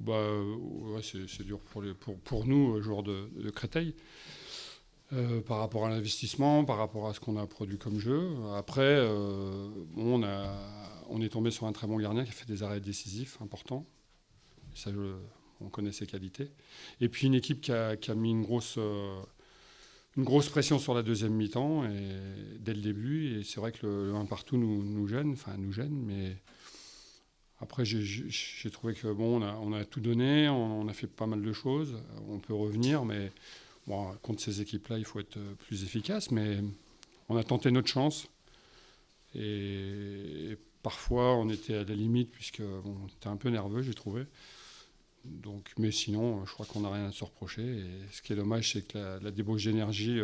Ouais, c'est dur pour nous, joueurs de Créteil, par rapport à l'investissement, par rapport à ce qu'on a produit comme jeu. Après, on est tombé sur un très bon gardien qui a fait des arrêts décisifs importants. Ça, on connaît ses qualités. Et puis une équipe qui a mis une grosse pression sur la deuxième mi-temps dès le début. Et c'est vrai que le 1 partout nous gêne, mais après j'ai trouvé que on a tout donné, on a fait pas mal de choses. On peut revenir, mais bon, contre ces équipes-là, il faut être plus efficace. Mais on a tenté notre chance. Et parfois, on était à la limite, puisque on était un peu nerveux, j'ai trouvé. Donc, mais sinon, je crois qu'on n'a rien à se reprocher. Et ce qui est dommage, c'est que la débauche d'énergie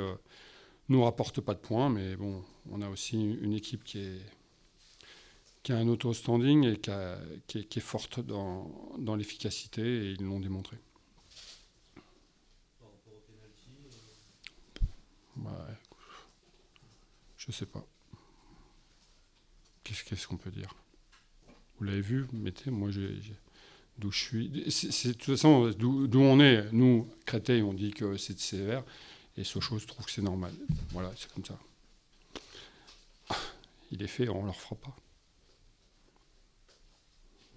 nous rapporte pas de points. Mais bon, on a aussi une équipe qui a un auto-standing et qui est forte dans l'efficacité, et ils l'ont démontré. Bah, je sais pas. Qu'est-ce qu'on peut dire? Vous l'avez vu, mettez, moi d'où je suis. De toute façon, d'où on est, nous, Créteil, on dit que c'est sévère, et Sochaux trouve que c'est normal. Voilà, c'est comme ça. Il est fait, on ne leur fera pas.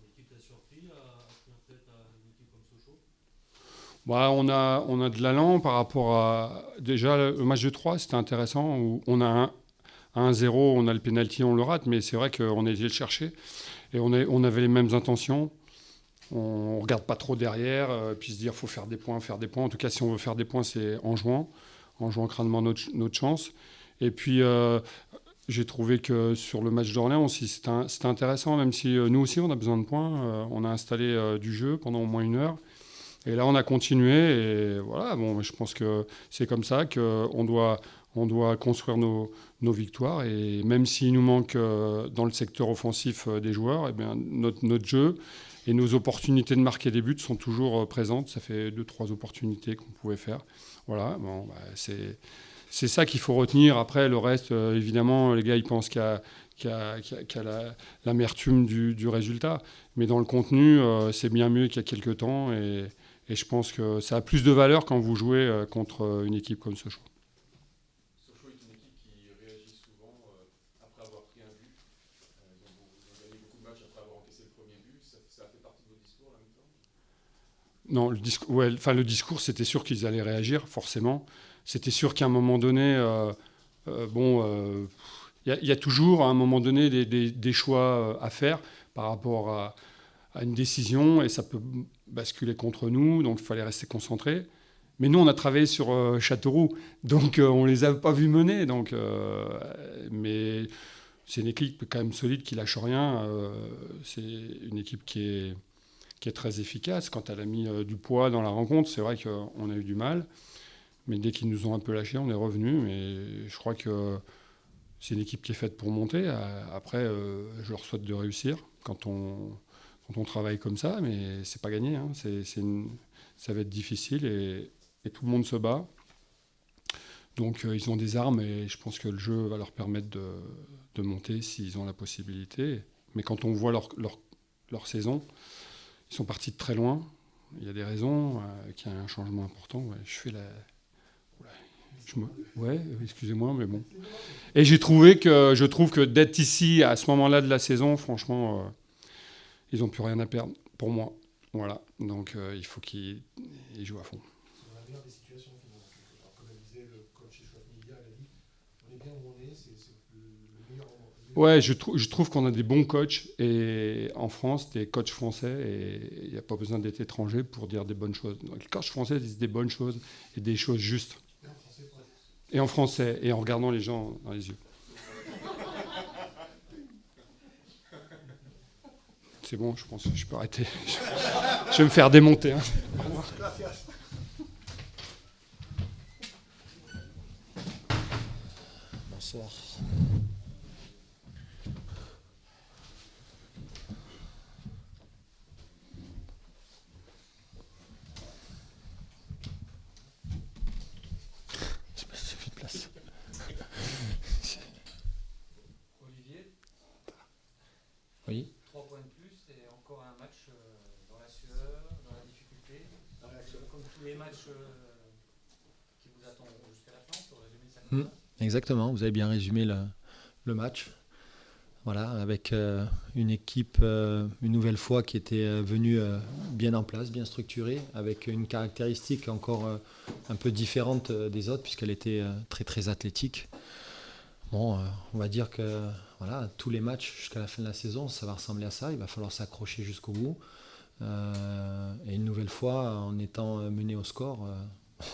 L'équipe t'a surpris à faire tête à une équipe comme Sochaux? Bah, on a de l'allant par rapport à. Déjà, le match de 3, c'était intéressant, où on a 1-0, on a le pénalty, on le rate, mais c'est vrai qu'on a été le chercher. Et on avait les mêmes intentions. On ne regarde pas trop derrière, puis se dire qu'il faut faire des points, faire des points. En tout cas, si on veut faire des points, c'est en jouant crânement notre chance. Et puis, j'ai trouvé que sur le match d'Orléans aussi, c'était intéressant, même si nous aussi, on a besoin de points. On a installé du jeu pendant au moins 1 heure. Et là, on a continué. Et voilà, bon, je pense que c'est comme ça on doit construire nos victoires. Et même s'il nous manque dans le secteur offensif des joueurs, eh bien, notre jeu et nos opportunités de marquer des buts sont toujours présentes. Ça fait 2-3 opportunités qu'on pouvait faire. Voilà, bon, bah, c'est ça qu'il faut retenir. Après, le reste, évidemment, les gars, ils pensent qu'il y a l'amertume du résultat. Mais dans le contenu, c'est bien mieux qu'il y a quelques temps. Et je pense que ça a plus de valeur quand vous jouez contre une équipe comme Sochaux. Sochaux est une équipe qui réagit souvent après avoir pris un but. Ils ont gagné beaucoup de matchs après avoir encaissé le premier but. Ça a fait partie de vos discours là maintenant? Non, le discours, c'était sûr qu'ils allaient réagir, forcément. C'était sûr qu'à un moment donné, il y a toujours à un moment donné des choix à faire par rapport à une décision, et ça peut basculer contre nous, donc il fallait rester concentré. Mais nous, on a travaillé sur Châteauroux, donc on les a pas vus mener. Mais c'est une équipe quand même solide qui lâche rien. C'est une équipe qui est très efficace. Quand elle a mis du poids dans la rencontre, c'est vrai qu'on a eu du mal. Mais dès qu'ils nous ont un peu lâchés, on est revenu. Mais je crois que c'est une équipe qui est faite pour monter. Après, je leur souhaite de réussir quand on travaille comme ça, mais c'est pas gagné. Hein. Ça va être difficile, et tout le monde se bat. Donc ils ont des armes, et je pense que le jeu va leur permettre de monter s'ils ont la possibilité. Mais quand on voit leur saison, ils sont partis de très loin. Il y a des raisons, qu'il y a un changement important. Ouais, ouais, excusez-moi, mais bon. Et je trouve que d'être ici à ce moment-là de la saison, franchement, ils n'ont plus rien à perdre pour moi. Voilà. Donc il faut qu'ils jouent à fond. C'est dans la meilleure des situations, finalement. Comme le disait le coach Chouafni hier, il a dit on est bien où on est, c'est le meilleur moment. Ouais, je trouve qu'on a des bons coachs et en France, des coachs français, et il n'y a pas besoin d'être étranger pour dire des bonnes choses. Donc, les coachs français disent des bonnes choses et des choses justes. Et en français, et en regardant les gens dans les yeux. C'est bon, je pense que je peux arrêter. Je vais me faire démonter. Hein. Bonsoir. Je sais pas si ça fait de place. Olivier, Oui. 3 points de plus et encore un match comme tous les matchs qui vous attendront jusqu'à la fin, pour résumer ça comme ça. Exactement, vous avez bien résumé le match. Voilà, avec une équipe, une nouvelle fois, qui était venue bien en place, bien structurée, avec une caractéristique encore un peu différente des autres, puisqu'elle était très très athlétique. Bon, on va dire que voilà, tous les matchs jusqu'à la fin de la saison, ça va ressembler à ça. Il va falloir s'accrocher jusqu'au bout. Et une nouvelle fois, en étant mené au score,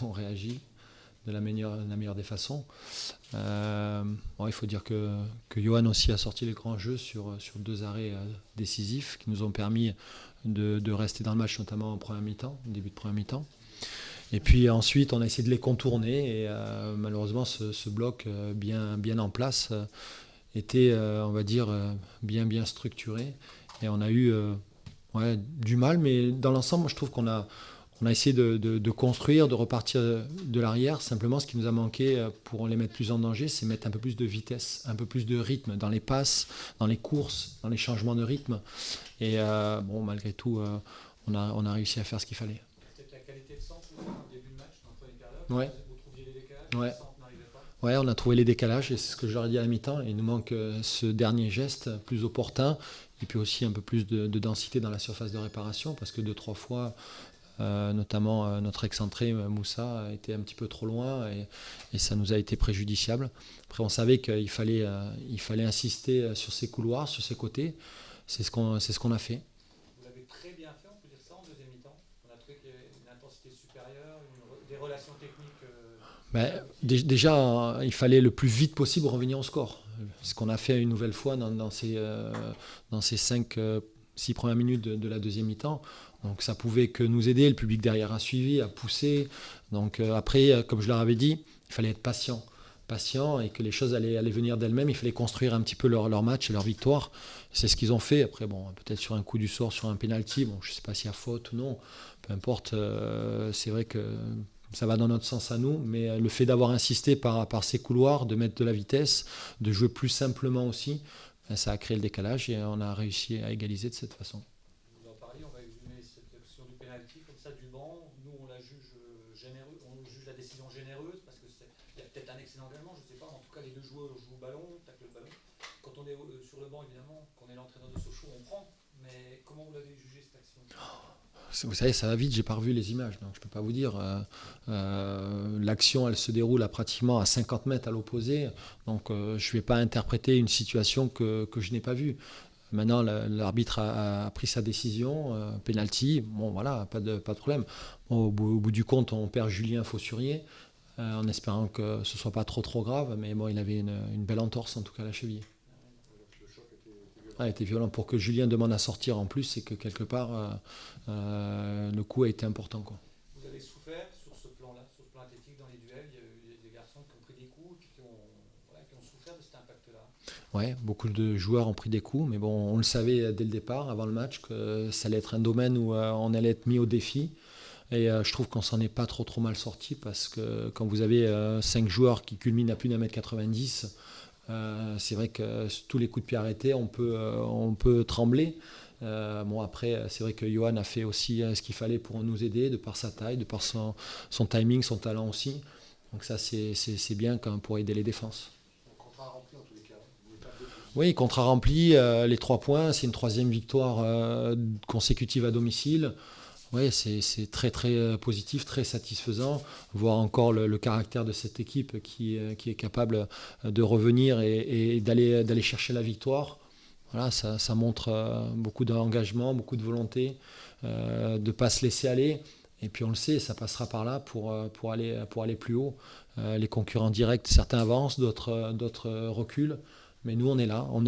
on réagit de la meilleure des façons. Bon, il faut dire que Johan aussi a sorti les grands jeux sur 2 arrêts décisifs qui nous ont permis de rester dans le match, notamment en première mi-temps, au début de première mi-temps. Et puis ensuite, on a essayé de les contourner et malheureusement, ce bloc bien en place était, on va dire, bien structuré. Et on a eu du mal, mais dans l'ensemble, je trouve qu'on a essayé de construire, de repartir de l'arrière. Simplement, ce qui nous a manqué pour les mettre plus en danger, c'est mettre un peu plus de vitesse, un peu plus de rythme dans les passes, dans les courses, dans les changements de rythme. Et malgré tout, on a réussi à faire ce qu'il fallait. Peut-être la qualité de centre au début de match, dans la première période. Ouais. Vous trouviez les décalages, Ouais. le centre n'arrivait pas. Ouais, on a trouvé les décalages et c'est ce que je leur ai dit à la mi-temps. Il nous manque ce dernier geste plus opportun et puis aussi un peu plus de densité dans la surface de réparation parce que 2-3 fois, notamment notre excentré Moussa était un petit peu trop loin et ça nous a été préjudiciable. Après, on savait qu'il fallait insister sur ces couloirs, sur ces côtés. C'est ce qu'on a fait. Vous l'avez très bien fait, on peut dire ça, en deuxième mi-temps. On a trouvé qu'il y avait une intensité supérieure, des relations techniques. Déjà, il fallait le plus vite possible revenir au score. Ce qu'on a fait une nouvelle fois dans ces 5-6 premières minutes de la deuxième mi-temps. Donc ça pouvait que nous aider. Le public derrière a suivi, a poussé. Donc après, comme je leur avais dit, il fallait être patient et que les choses allaient venir d'elles-mêmes. Il fallait construire un petit peu leur match et leur victoire. C'est ce qu'ils ont fait. Après, peut-être sur un coup du sort, sur un penalty, je ne sais pas s'il y a faute ou non. Peu importe, c'est vrai que ça va dans notre sens à nous, mais le fait d'avoir insisté par ces couloirs, de mettre de la vitesse, de jouer plus simplement aussi, ça a créé le décalage et on a réussi à égaliser de cette façon. Vous en parliez, on va exhumer cette action du pénalty comme ça du banc. Nous, on la juge généreuse, on juge la décision généreuse parce que il y a peut-être un excellent engagement, je ne sais pas. En tout cas, les 2 joueurs jouent le ballon, taclent le ballon. Quand on est sur le banc, évidemment, qu'on est l'entraîneur de Sochaux, on prend. Mais comment vous l'avez jugé cette action ? Vous savez, ça va vite, j'ai pas revu les images, donc je peux pas vous dire. L'action, elle se déroule pratiquement à 50 mètres à l'opposé, donc je vais pas interpréter une situation que je n'ai pas vue. Maintenant, l'arbitre a pris sa décision, penalty, voilà, pas de problème. Au bout du compte, on perd Julien Faussurier, en espérant que ce soit pas trop grave, mais il avait une belle entorse, en tout cas à la cheville. A été violent pour que Julien demande à sortir en plus, c'est que quelque part le coup a été important, quoi. Vous avez souffert sur ce plan-là, sur le plan athlétique dans les duels. Il y a eu des garçons qui ont pris des coups et qui ont souffert de cet impact-là. Ouais, beaucoup de joueurs ont pris des coups, mais on le savait dès le départ, avant le match, que ça allait être un domaine où on allait être mis au défi. Et je trouve qu'on s'en est pas trop mal sorti parce que quand vous avez 5 joueurs qui culminent à plus d'1m90, c'est vrai que tous les coups de pied arrêtés, on peut trembler. Après, c'est vrai que Johan a fait aussi ce qu'il fallait pour nous aider, de par sa taille, de par son timing, son talent aussi. Donc ça, c'est bien pour aider les défenses. Contrat rempli en tous les cas. Oui, contrat rempli, les 3 points, c'est une 3e victoire consécutive à domicile. Oui, c'est très positif, très satisfaisant. Voir encore le caractère de cette équipe qui est capable de revenir et d'aller chercher la victoire. Voilà, ça montre beaucoup d'engagement, beaucoup de volonté, de ne pas se laisser aller. Et puis on le sait, ça passera par là pour aller plus haut. Les concurrents directs, certains avancent, d'autres reculent. Mais nous, on est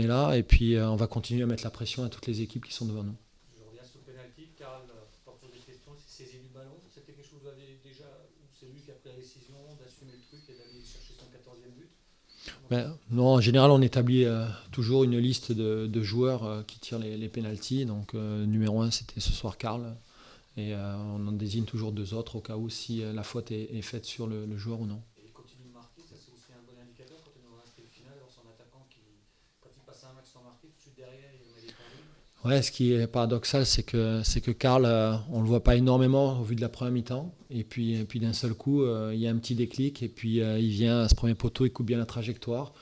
là et puis on va continuer à mettre la pression à toutes les équipes qui sont devant nous. Je reviens sur le pénalty. Karl porte des questions. C'est saisi du ballon. C'était quelque chose que vous avez déjà, ou c'est lui qui a pris la décision d'assumer le truc et d'aller chercher son 14e but? Non, en général, on établit toujours une liste de joueurs qui tirent les pénaltys. Donc, numéro 1, c'était ce soir Karl. Et on en désigne toujours 2 autres au cas où si la faute est faite sur le joueur ou non. Et il continue de marquer, ça c'est aussi un bon indicateur quand on aura inscrit le final, alors son attaquant qui quand il passe un match sans marquer, tout de suite derrière, il met des points. Ouais, ce qui est paradoxal, c'est que Karl, on ne le voit pas énormément au vu de la première mi-temps. Et puis d'un seul coup, il y a un petit déclic. Et puis il vient à ce premier poteau, il coupe bien la trajectoire.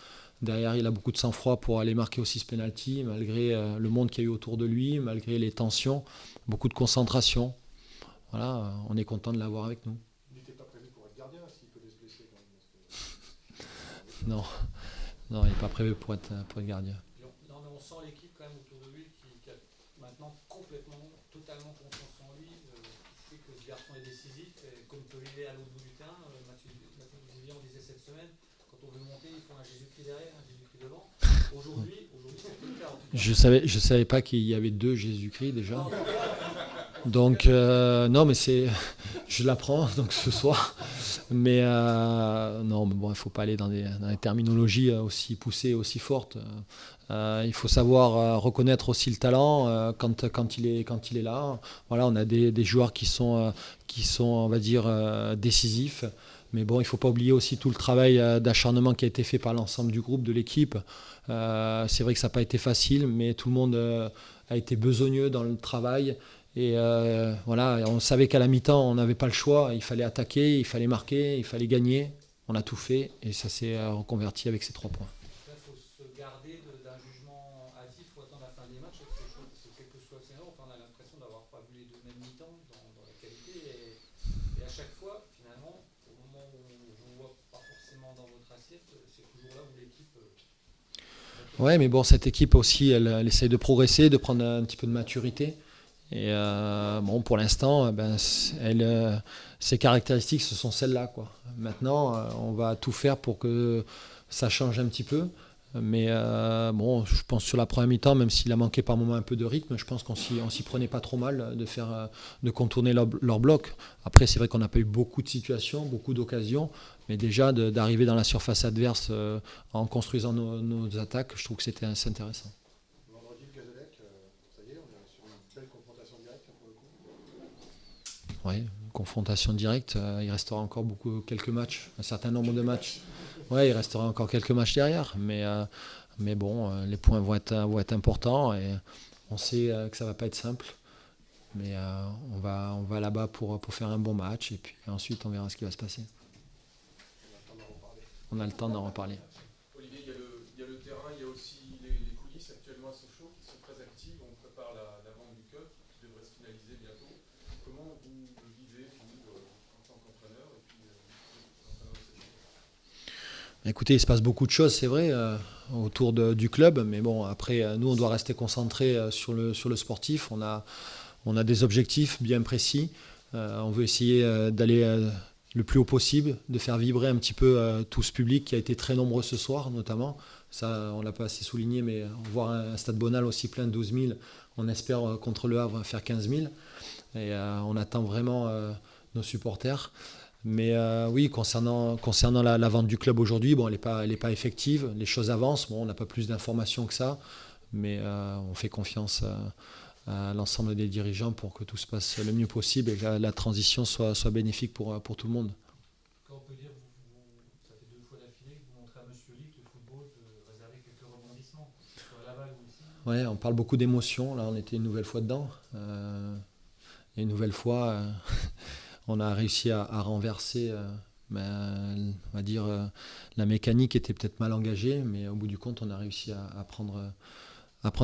Derrière, il a beaucoup de sang-froid pour aller marquer aussi ce penalty, malgré le monde qu'il y a eu autour de lui, malgré les tensions, beaucoup de concentration. Voilà, on est content de l'avoir avec nous. Il n'était pas prévu pour être gardien, s'il peut se blesser quand même. Non, non, il n'est pas prévu pour être gardien. Puis non, mais on sent l'équipe quand même autour de lui qui a maintenant complètement, totalement confiance en lui, qui sait que ce garçon est décisif, et comme Pelé à l'autre bout du terrain, Mathieu Vivian disait cette semaine, quand on veut monter, il faut un Jésus-Christ derrière, un Jésus-Christ devant. Aujourd'hui, c'est le cas en tout cas. Je savais pas qu'il y avait 2 Jésus-Christ déjà. Donc, non, mais je l'apprends donc ce soir. Mais non, mais bon, il ne faut pas aller dans des terminologies aussi poussées, aussi fortes. Il faut savoir reconnaître aussi le talent quand il est là. Voilà, on a des joueurs qui sont, on va dire, décisifs. Mais bon, il ne faut pas oublier aussi tout le travail d'acharnement qui a été fait par l'ensemble du groupe, de l'équipe. C'est vrai que ça n'a pas été facile, mais tout le monde a été besogneux dans le travail. Et voilà, on savait qu'à la mi-temps, on n'avait pas le choix. Il fallait attaquer, il fallait marquer, il fallait gagner. On a tout fait et ça s'est reconverti avec ces 3 points. Il faut se garder d'un jugement hâtif ou attendre la fin des matchs avec ces choses, parce que quel que soit le scénario, on a l'impression d'avoir pas vu les 2 mêmes mi-temps dans la qualité. Et à chaque fois, finalement, au moment où on ne voit pas forcément dans votre assiette, c'est toujours là où l'équipe. Ouais, mais bon, cette équipe aussi, elle essaye de progresser, de prendre un petit peu de maturité. Et bon, pour l'instant, ses caractéristiques, ce sont celles-là, quoi. Maintenant, on va tout faire pour que ça change un petit peu. Mais bon, je pense sur la première mi-temps, même s'il a manqué par moments un peu de rythme, je pense qu'on s'y prenait pas trop mal de contourner leur bloc. Après, c'est vrai qu'on n'a pas eu beaucoup de situations, beaucoup d'occasions, mais déjà d'arriver dans la surface adverse en construisant nos attaques, je trouve que c'était assez intéressant. Vendredi, le Gazélec, ça y est, on est sur une belle confrontation directe pour le coup. Oui, confrontation directe, il restera encore quelques matchs, un certain nombre de matchs. Oui, il restera encore quelques matchs derrière, mais bon, les points vont être importants et on sait que ça ne va pas être simple. Mais on va là-bas pour faire un bon match et puis ensuite on verra ce qui va se passer. On a le temps d'en reparler. Olivier, il y a le terrain, il y a aussi les coulisses actuellement à Sochaux qui sont très actives. On prépare la vente du cup qui devrait se finaliser bientôt. Comment vous le vivez, vous, en tant qu'entraîneur et puis entraîneur de cette équipe ? Écoutez, il se passe beaucoup de choses, c'est vrai, autour du club, mais bon, après, nous, on doit rester concentré sur le sportif. On a des objectifs bien précis. On veut essayer d'aller le plus haut possible, de faire vibrer un petit peu tout ce public qui a été très nombreux ce soir, notamment. Ça, on ne l'a pas assez souligné, mais voir un stade Bonal aussi plein de 12 000, on espère contre Le Havre faire 15 000. Et on attend vraiment nos supporters. Mais oui, concernant la vente du club aujourd'hui, bon, elle n'est pas effective, les choses avancent, bon, on n'a pas plus d'informations que ça, mais on fait confiance à l'ensemble des dirigeants pour que tout se passe le mieux possible et que la transition soit bénéfique pour tout le monde. Quand on peut dire, ça fait 2 fois d'affilée que vous montrez à Monsieur Lee que le football peut réserver quelques rebondissements, que ce soit à Laval ou ici. Ouais, on parle beaucoup d'émotions, là on était une nouvelle fois dedans, et une nouvelle fois... on a réussi à renverser, on va dire, la mécanique était peut-être mal engagée, mais au bout du compte, on a réussi à prendre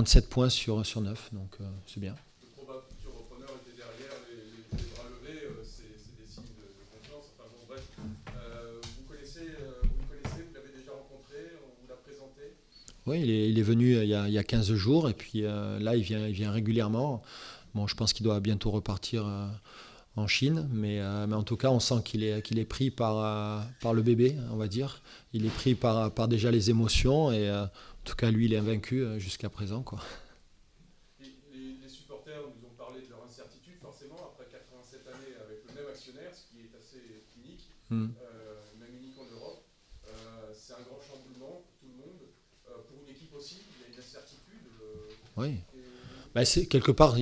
7 points sur 9, donc c'est bien. Le probable futur repreneur était derrière, les bras levés, c'est des signes de confiance. Enfin bon, bref, vous le connaissez, vous l'avez déjà rencontré, on vous l'a présenté. Oui, il est venu il y a 15 jours, et puis là, il vient régulièrement. Bon, je pense qu'il doit bientôt repartir en Chine, mais en tout cas on sent qu'il est pris par le bébé, on va dire. Il est pris par déjà les émotions et en tout cas lui il est invaincu jusqu'à présent, quoi. Les supporters nous ont parlé de leur incertitude, forcément, après 87 années avec le même actionnaire, ce qui est assez unique, même unique en Europe. C'est un grand chamboulement pour tout le monde, pour une équipe aussi, il y a une incertitude. Oui, quelque part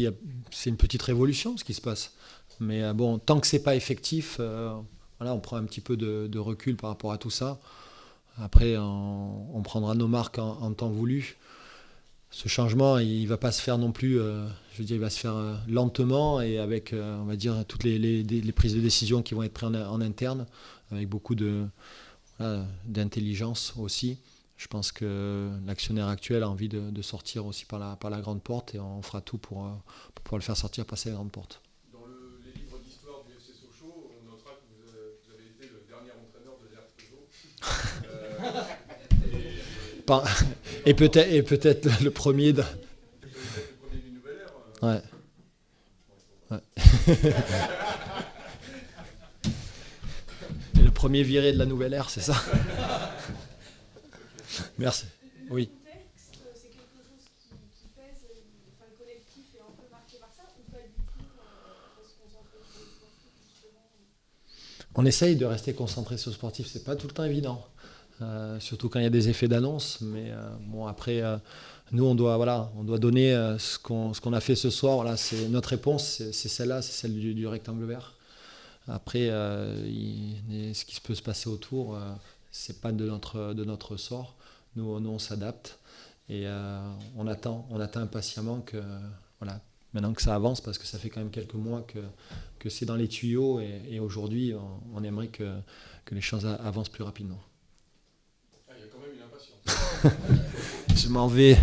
c'est une petite révolution ce qui se passe. Mais bon, tant que c'est pas effectif, voilà, on prend un petit peu de recul par rapport à tout ça. Après, on prendra nos marques en temps voulu. Ce changement, il ne va pas se faire non plus, je veux dire, il va se faire lentement et avec, on va dire, toutes les prises de décision qui vont être prises en interne, avec beaucoup d'intelligence aussi. Je pense que l'actionnaire actuel a envie de sortir aussi par la grande porte et on fera tout pour pouvoir le faire sortir, passer la grande porte. Dans les livres d'histoire du FC Sochaux, on notera que vous avez été le dernier entraîneur de l'ère Peugeot. Et peut-être le premier. Peut-être le premier du Nouvelle Ère. Ouais. Et le premier viré de la nouvelle ère, c'est ça. Merci. Oui. Le contexte, c'est quelque chose qui pèse, enfin, le collectif est un peu marqué par ça, ou pas du tout, faut se concentrer sur le sportif, justement. On essaye de rester concentré sur le sportif, c'est pas tout le temps évident. Surtout quand il y a des effets d'annonce, mais bon après nous on doit donner ce qu'on a fait ce soir. Voilà, c'est notre réponse, c'est celle-là, c'est celle du rectangle vert. Après ce qui peut se passer autour, c'est pas de notre sort. Nous on s'adapte et on attend impatiemment que voilà, maintenant que ça avance, parce que ça fait quand même quelques mois que c'est dans les tuyaux et aujourd'hui on aimerait que les choses avancent plus rapidement. Il y a quand même une impatience. Je m'en vais.